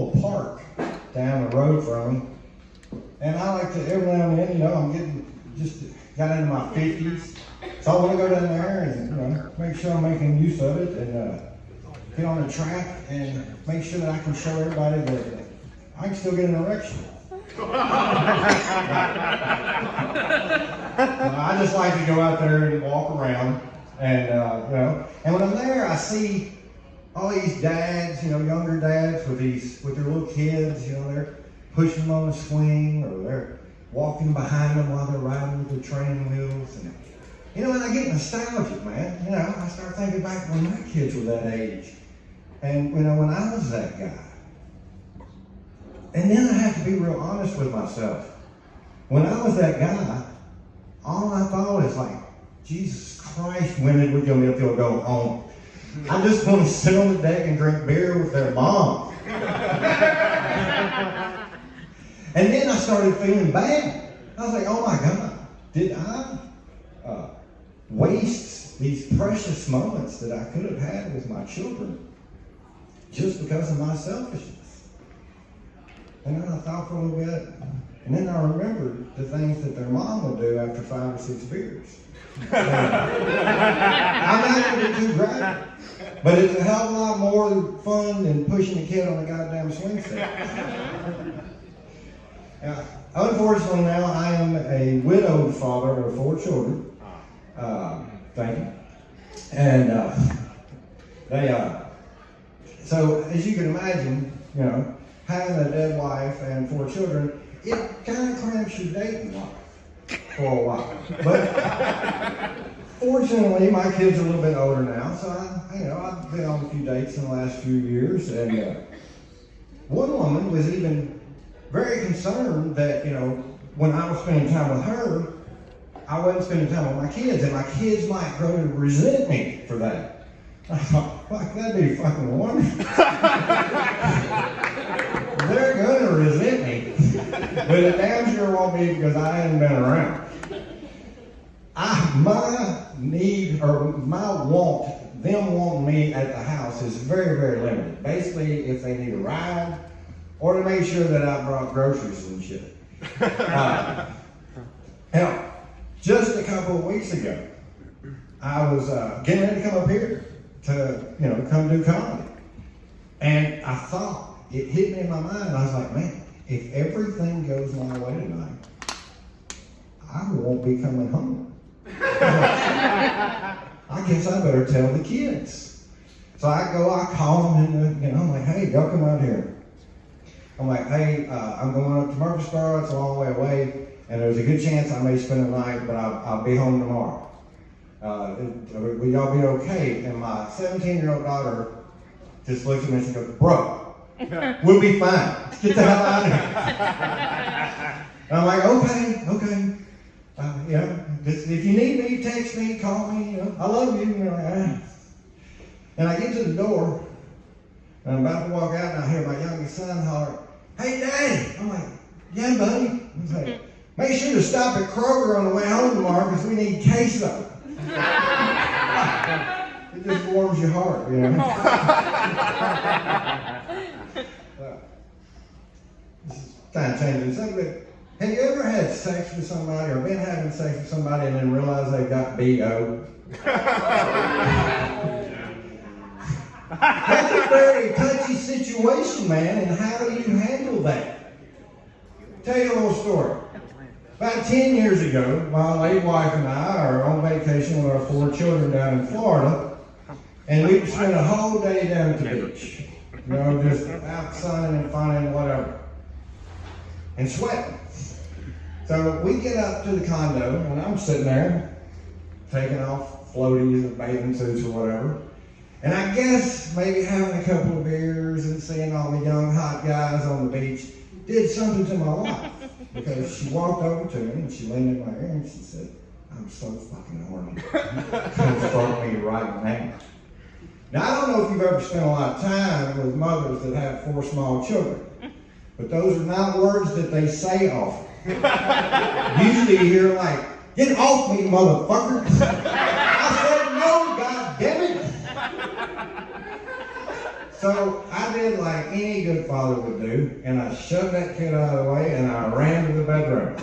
little park down the road from me. And I like to, every now and then, you know, I'm getting, just got into my 50s. So I want to go down there and, you know, make sure I'm making use of it and get on the track and make sure that I can show everybody that I can still get an erection. I just like to go out there and walk around and, you know, and when I'm there, I see all these dads, you know, younger dads with their little kids, you know, they're pushing them on the swing or they're walking behind them while they're riding with the training wheels. And, you know, and I get nostalgic, man. You know, I start thinking back when my kids were that age. And, you know, when I was that guy. And then I have to be real honest with myself. When I was that guy, all I thought is like, Jesus Christ, when did we go home? I just want to sit on the deck and drink beer with their mom. And then I started feeling bad. I was like, oh my God, did I waste these precious moments that I could have had with my children just because of my selfishness? And then I thought for a little bit, and then I remembered the things that their mom would do after 5 or 6 beers. I'm not going to be too graphic, but it's a hell of a lot more fun than pushing a kid on a goddamn swing set. Unfortunately now I am a widowed father of 4 children. Thank you. And so as you can imagine, you know, having a dead wife and 4 children, it kind of cramps your dating life for a while. But fortunately, my kids are a little bit older now, so I've been on a few dates in the last few years, and one woman was even very concerned that, you know, when I was spending time with her, I wasn't spending time with my kids, and my kids might grow to resent me for that. I thought, fuck, that'd be fucking wonderful. They're gonna resent me, but it damn sure won't be because I hadn't been around. My want, them wanting me at the house is very, very limited. Basically, if they need a ride, or to make sure that I brought groceries and shit. Now, just a couple of weeks ago, I was getting ready to come up here to, you know, come do comedy. And I thought, it hit me in my mind, I was like, man, if everything goes my way tonight, I won't be coming home. I guess I better tell the kids. So I call them, and I'm like, hey, y'all come out here. I'm like, hey, I'm going up to Murfreesboro, it's a long way away, and there's a good chance I may spend the night, but I'll be home tomorrow. Will y'all be okay? And my 17-year-old daughter just looks at me and she goes, bro, we'll be fine. Get the hell out of here. And I'm like, okay. You know, if you need me, text me, call me, you know, I love you. You know, and I get to the door, and I'm about to walk out, and I hear my youngest son holler, hey, Daddy. I'm like, yeah, buddy. He's like, make sure to stop at Kroger on the way home tomorrow because we need queso. It just warms your heart, you know. This is kind of changing the subject. Have you ever had sex with somebody or been having sex with somebody and then realized they got B.O.? That's a very touchy situation, man, and how do you handle that? Tell you a little story. About 10 years ago, my late wife and I are on vacation with our 4 children down in Florida, and we spent a whole day down at the beach. You know, just out sunning and funning and whatever. And sweating. So we get up to the condo, and I'm sitting there, taking off floaties and bathing suits or whatever. And I guess maybe having a couple of beers and seeing all the young hot guys on the beach did something to my wife. Because she walked over to me and she leaned in my ear and she said, I'm so fucking horny. Come fuck me right now. Now, I don't know if you've ever spent a lot of time with mothers that have 4 small children, but those are not words that they say often. Usually you hear like, get off me, motherfucker. I said, no, God damn it. So I did like any good father would do, and I shoved that kid out of the way, and I ran to the bedroom.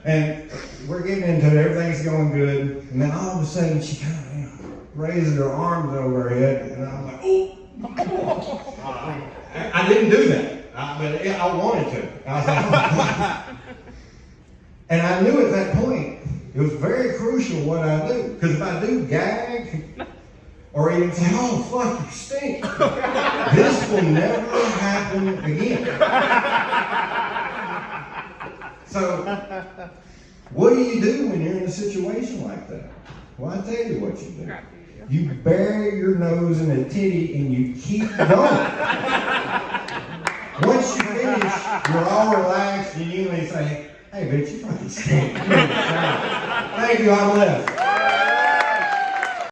And we're getting into it, everything's going good, and then all of a sudden she kind of raises her arms over her head, and I'm like, oh! I didn't do that, but I wanted to. I was like, oh. And I knew at that point, it was very crucial what I do, because if I do gag, or even say, oh, fuck, you stink. This will never happen again. So, what do you do when you're in a situation like that? Well, I tell you what you do. You bury your nose in a titty and you keep going. Once you finish, you're all relaxed and you may say, hey, bitch, you fucking stink. Thank you, I'm left.